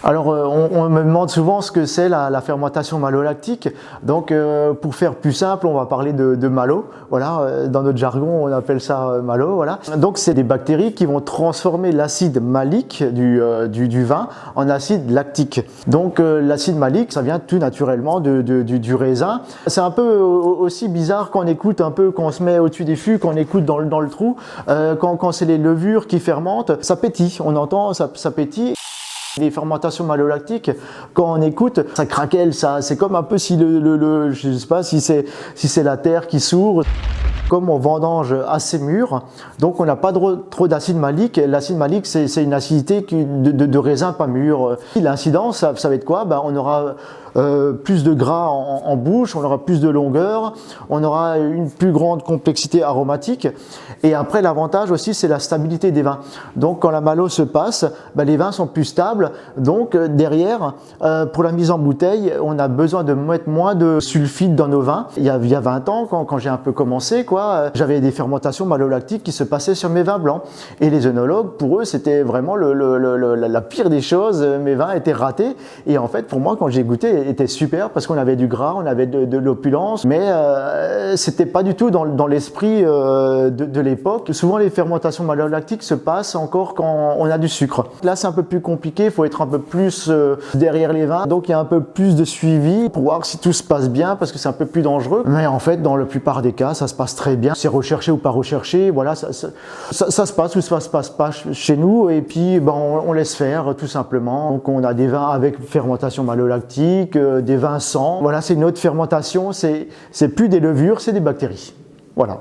Alors, on me demande souvent ce que c'est la fermentation malolactique. Donc, pour faire plus simple, on va parler de malo. Voilà, dans notre jargon, on appelle ça malo. Voilà. Donc, c'est des bactéries qui vont transformer l'acide malique du vin en acide lactique. Donc, l'acide malique, ça vient tout naturellement du raisin. C'est un peu aussi bizarre quand on écoute un peu, quand on se met au-dessus des fûts, quand on écoute dans le trou, quand c'est les levures qui fermentent, ça pétille. On entend, ça pétille. Les fermentations malolactiques, quand on écoute, ça craquelle, c'est comme un peu si je sais pas si c'est la terre qui s'ouvre. Comme on vendange assez mûr, donc on n'a pas trop d'acide malique. L'acide malique, c'est une acidité de raisin pas mûr. L'incidence, ça va être quoi? On aura plus de gras en bouche, on aura plus de longueur, on aura une plus grande complexité aromatique. Et après, l'avantage aussi, c'est la stabilité des vins. Donc, quand la malo se passe, les vins sont plus stables. Donc, derrière, pour la mise en bouteille, on a besoin de mettre moins de sulfite dans nos vins. Il y a 20 ans, quand j'ai un peu commencé, j'avais des fermentations malolactiques qui se passaient sur mes vins blancs. Et les œnologues, pour eux, c'était vraiment la pire des choses. Mes vins étaient ratés. Et en fait, pour moi, quand j'ai goûté, était super parce qu'on avait du gras, on avait de l'opulence, mais c'était pas du tout dans l'esprit de l'époque. Souvent, les fermentations malolactiques se passent encore quand on a du sucre. Là, c'est un peu plus compliqué, il faut être un peu plus derrière les vins, donc il y a un peu plus de suivi pour voir si tout se passe bien parce que c'est un peu plus dangereux. Mais en fait, dans la plupart des cas, ça se passe très bien. C'est recherché ou pas recherché, voilà, ça se passe ou ça se passe pas chez nous et puis on laisse faire tout simplement. Donc on a des vins avec fermentation malolactique, des vins sans. Voilà, c'est une autre fermentation, c'est plus des levures, c'est des bactéries. Voilà.